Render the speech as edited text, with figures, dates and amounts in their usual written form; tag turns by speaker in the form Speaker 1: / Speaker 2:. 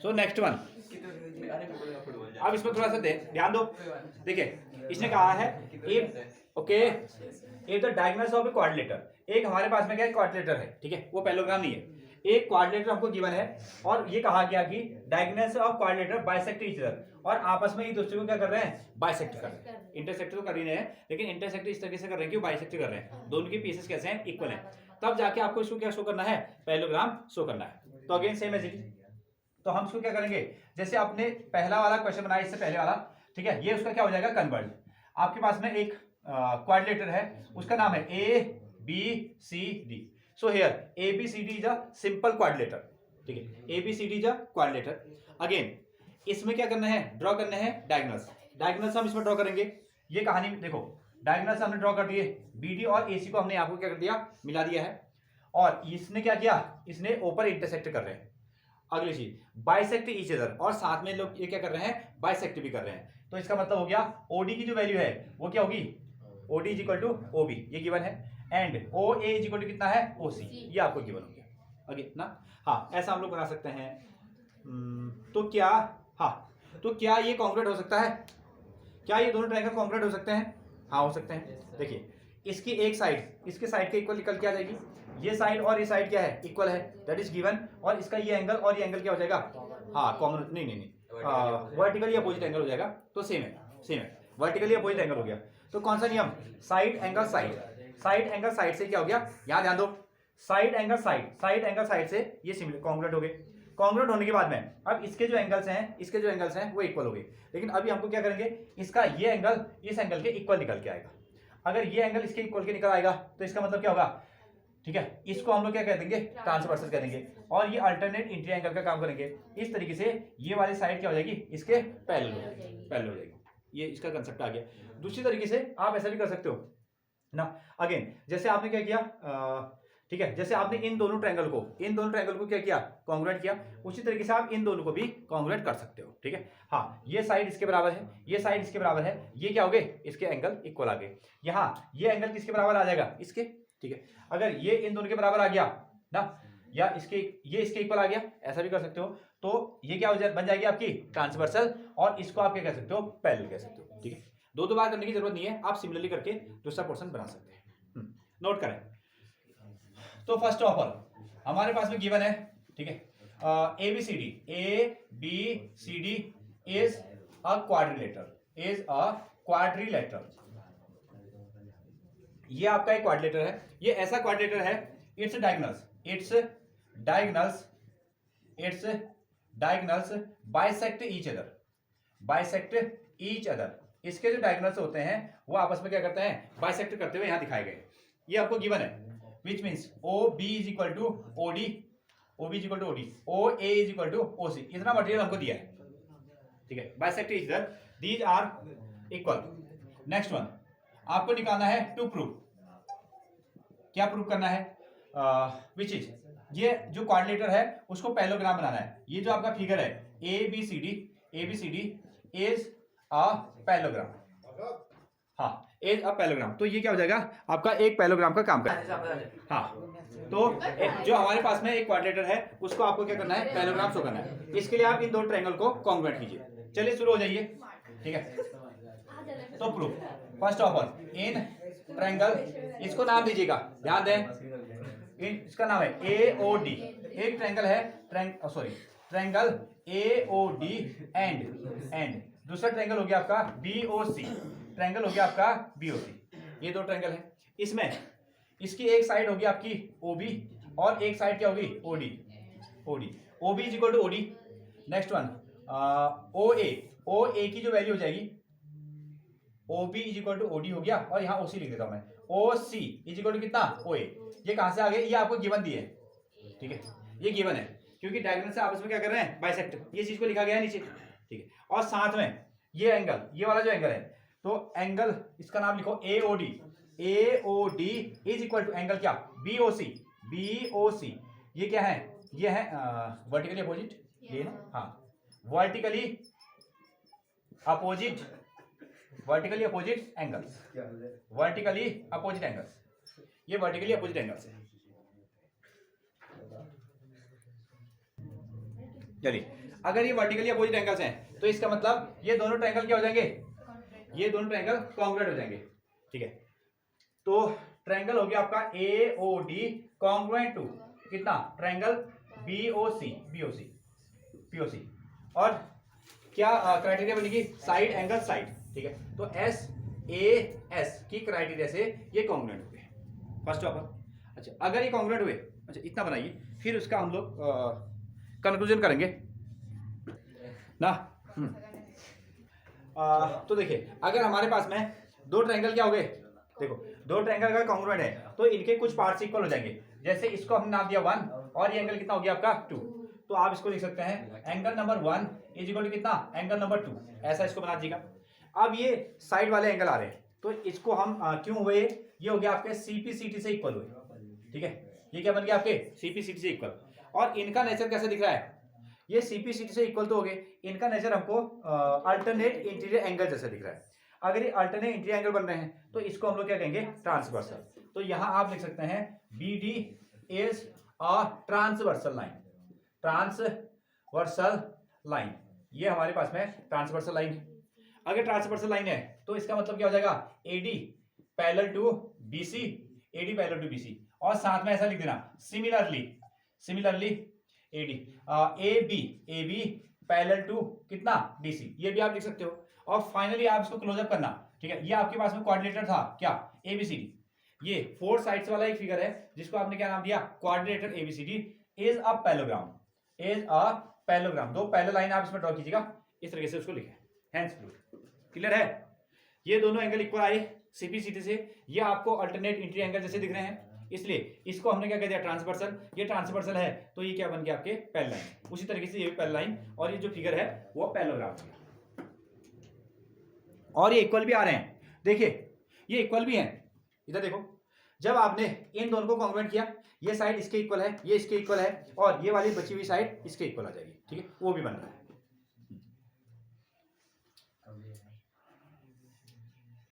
Speaker 1: So next one, अब इसमें थोड़ा सा ध्यान दो। देखिए इसने कहा है if okay if the diagonals of A quadrilateral, एक हमारे पास में क्या है क्वाड्रिलेटर है, ठीक है, वो पैरेललोग्राम नहीं है, एक क्वाड्रिलेटर हमको गिवन है और ये कहा गया कि diagonals of quadrilateral bisect each other, और आपस में एक दूसरे को क्या कर रहे हैं, बाइसेक्ट कर रहे हैं। इंटरसेक्ट तो कर ही नहीं है, लेकिन इंटरसेक्ट इस तरीके से कर रहे हैं कि बाइसेक्ट कर रहे हैं, दोनों के पीसेस कैसे हैं, इक्वल हैं, तब जाके आपको इसको क्या शो करना है, पैरेललोग्राम शो करना है। तो अगेन सेम एज इट, तो हम इसको क्या करेंगे, जैसे आपने पहला वाला क्वेश्चन बनाया इससे पहले वाला, ठीक है, ये उसका क्या हो जाएगा, कन्वर्ज। आपके पास में एक क्वाड्रिलेटर है, उसका नाम है A B C D. So here A B C D is a simple quadrilateral, ठीक है, A B C D is a quadrilateral. Again इसमें क्या करना है, ड्रॉ करना है डायगोनल्स, डायगोनल्स हम इसमें ड्रॉ करेंगे। ये कहानी देखो, डायगोनल्स हमने ड्रॉ कर दिए, बी डी और ए सी को हमने यहाँ को क्या कर दिया, मिला दिया है, और इसने क्या किया, इसने ऊपर इंटरसेक्ट कर रहे हैं। अगली चीज बाइसेक्ट ईच अदर, और साथ में लोग ये क्या कर रहे हैं, बाइसेक्ट भी कर रहे हैं। तो इसका मतलब हो गया ओडी की जो वैल्यू है वो क्या होगी, OD is equal to OB, ये गिवन है, and O A is equal to कितना है, ओसी, ये आपको गिवन हो गया। अगे ना, हाँ ऐसा हम लोग बना सकते हैं। तो क्या, हाँ तो क्या ये कॉन्ग्रुएंट हो सकता है, क्या ये दोनों ट्रायंगल कॉन्ग्रुएंट हो सकते हैं, हाँ हो सकते हैं। देखिए इसकी एक साइड इसके साइड के इक्वल निकल के आ जाएगी, ये साइड और ये साइड क्या है, इक्वल है, दैट इज गिवन, और इसका ये एंगल और ये एंगल क्या हो जाएगा, हाँ कॉमन, नहीं वर्टिकली अपोजिट एंगल हो जाएगा, तो सेम है वर्टिकली अपोजिट एंगल हो गया। तो कौन सा नियम, side angle side angle side से क्या हो गया, यहाँ ध्यान दो, साइड एंगल साइड से ये सिमिलर कॉन्ग्रुएंट हो गए। कॉन्ग्रुएंट होने के बाद में अब इसके जो एंगल्स हैं वो इक्वल हो गए, लेकिन अभी हमको क्या करेंगे, इसका ये एंगल इस एंगल के इक्वल निकल के आएगा। अगर ये एंगल इसके इक्वल के निकल आएगा तो इसका मतलब क्या होगा, ठीक है, इसको हम लोग क्या कह देंगे, ट्रांसवर्सल कह देंगे, और ये अल्टरनेट इंट्री एंगल का काम करेंगे। इस तरीके से ये वाली साइड क्या हो जाएगी, इसके पैरेलल हो जाएगी। ये इसका कंसेप्ट आ गया। दूसरी तरीके से आप ऐसा भी कर सकते हो ना, अगेन जैसे आपने क्या किया, ठीक है, जैसे आपने इन दोनों ट्रायंगल को क्या किया, कॉन्ग्रुएंट किया, उसी तरीके से आप इन दोनों को भी कॉन्ग्रुएंट कर सकते हो, ठीक है। हाँ ये साइड इसके बराबर है, ये साइड इसके बराबर है, ये क्या हो गए, इसके एंगल इक्वल आ गए। यहाँ ये एंगल किसके बराबर आ जाएगा, इसके, ठीक है। अगर ये इन दोनों के बराबर आ गया ना, या ये इसके इक्वल आ गया, ऐसा भी कर सकते हो, तो ये क्या बन जाएगी आपकी ट्रांसवर्सल, और इसको आप क्या कह सकते हो, पैरेलल कह सकते हो, ठीक है। दो बार करने की जरूरत नहीं है, आप सिमिलरली करके दूसरा पोर्शन बना सकते हैं। नोट करें, तो फर्स्ट ऑफ ऑल हमारे पास में गिवन है, ठीक है, A B C D is a quadrilateral, ये आपका एक क्वाड्रिलेटर है, ये ऐसा क्वाड्रिलेटर है, its diagonals bisect each other, इसके जो डायगोनल्स होते हैं वो आपस में क्या करते हैं, बाइसेक्ट करते हुए यहां दिखाए गए। ये आपको गिवन है, which means OB is equal to OD, OA is equal to OC, इतना मटेरियल हमको दिया है, ठीक है, bisect each other, these are equal. Next one आपको निकालना है टू प्रूव, क्या प्रूव करना है, विच इज, ये जो क्वाड्रिलेटर है उसको पैरेललोग्राम बनाना है। ये जो आपका फिगर है A B C D is a parallelogram, हाँ एज अ पैरेललोग्राम, तो ये क्या हो जाएगा, आपका एक पैरेललोग्राम का काम करेगा। हाँ तो जो हमारे पास में एक क्वाड्रिलेटर है उसको आपको क्या करना है, पैरेललोग्राम शो करना है। इसके लिए आप इन दो ट्रायंगल को कॉन्ग्रुएंट कीजिए। चलिए शुरू हो जाइए, ठीक है। तो proof, first of all in triangle, इसको नाम दीजिएगा, ध्यान दें, इसका नाम है AOD, एक ट्रायंगल है, ट्रायंगल AOD एंड दूसरा ट्रायंगल हो गया आपका BOC, ट्रायंगल हो गया आपका BOC, ये दो ट्रायंगल है। इसमें इसकी एक साइड होगी आपकी OB और एक साइड क्या होगी, OD, OB is equal to OD। Next one OA की जो वैल्यू हो जाएगी, OB is equal to OD हो गया, और यहाँ OC लिख देता हूं मैं, OC इज इक्वल टू कितना, OA। ये कहां से आ गए, ये आपको गिवन दिए है, ठीक है, ये गिवन है, क्योंकि डायगोनल से आपस में क्या कर रहे हैं, बाइसेक्ट, ये चीज को लिखा गया है नीचे, ठीक है। और साथ में ये एंगल, ये वाला जो एंगल है, तो एंगल इसका नाम लिखो AOD is equal to angle क्या, BOC, ये क्या है, ये है वर्टिकली अपोजिट, ये ना, हाँ वर्टिकली अपोजिट एंगल्स, ये वर्टिकली अपोजिट एंगल्स है। चलिए अगर ये वर्टिकली अपोजिट एंगल्स हैं तो इसका मतलब ये दोनों ट्रायंगल क्या हो जाएंगे, ये दोनों ट्रायंगल कॉन्ग्रुएंट हो जाएंगे, ठीक है। तो ट्रायंगल हो गया आपका AOD कॉन्ग्रुएंट टू कितना, ट्रायंगल POC। और क्या क्राइटेरिया बनेगी, साइड एंगल साइड, ठीक है। तो SAS की क्राइटेरिया से ये कॉन्ग्रुएंट हो गए फर्स्ट ऑफ ऑल। अच्छा अगर ये कॉन्ग्रुएंट हुए, अच्छा इतना बनाइए, फिर उसका हम लोग कंक्लूजन करेंगे ना। तो देखिए अगर हमारे पास में दो ट्रायंगल क्या हो गए, देखो दो ट्रायंगल अगर कॉन्ग्रुएंट है तो इनके कुछ पार्ट्स इक्वल हो जाएंगे। जैसे इसको हमने नाम दिया 1 और ये एंगल कितना हो गया आपका 2, तो आप इसको लिख सकते हैं angle number 1 is equal to कितना, एंगल नंबर 2, ऐसा इसको बना दीजिएगा। अब ये साइड वाले एंगल आ रहे हैं तो इसको हम क्यों हुए, ये हो गया आपके CPCT से इक्वल हुए, ठीक है। ये क्या बन गया आपके CPCT से इक्वल। और इनका नेचर कैसे दिख रहा है, ये CPCT से इक्वल तो हो गए, इनका नेचर हमको अल्टरनेट इंटीरियर एंगल जैसे दिख रहा है। अगर ये अल्टरनेट इंटीरियर एंगल बन रहे हैं तो इसको हम लोग क्या कहेंगे, ट्रांसवर्सल। तो यहां आप लिख सकते हैं BD is a transversal line, transversal line, ये हमारे पास में ट्रांसवर्सल लाइन है। अगर ट्रांसवर्सल लाइन है तो इसका मतलब क्या हो जाएगा, AD parallel to BC, AD parallel to BC, और साथ में ऐसा लिख देना similarly AD AB parallel to कितना DC, ये भी आप लिख सकते हो। और फाइनली आप इसको क्लोजअप करना, ठीक है। ये आपके पास में कोऑर्डिनेटर था क्या, ABCD, ये 4 साइड्स वाला एक फिगर है जिसको आपने क्या नाम दिया, coordinator ABCD is a parallelogram. दो पैरेलल लाइन आप इसमें ड्रॉ कीजिएगा, इस तरीके से उसको लिखें, हैंड्स प्रूफ, क्लियर है। ये दोनों एंगल इक्वल आए CPCT से, ये आपको अल्टरनेट इंटीरियर एंगल जैसे दिख रहे हैं, इसलिए इसको हमने क्या कह दिया, ट्रांसवर्सल। ये ट्रांसवर्सल है तो ये क्या बन गया आपके पैरेलल लाइन। उसी तरीके से ये पैरेलल लाइन और ये जो फिगर है वो पैरेललोग्राम है। और ये इक्वल भी आ रहे हैं, देखिए ये इक्वल भी हैं, इधर देखो, जब आपने इन दोनों को कॉन्ग्रुएंट किया, ये साइड इसके इक्वल है, ये इसके इक्वल है, और ये वाली बची हुई साइड इसके इक्वल आ जाएगी, ठीक है, वो भी बन रहा है।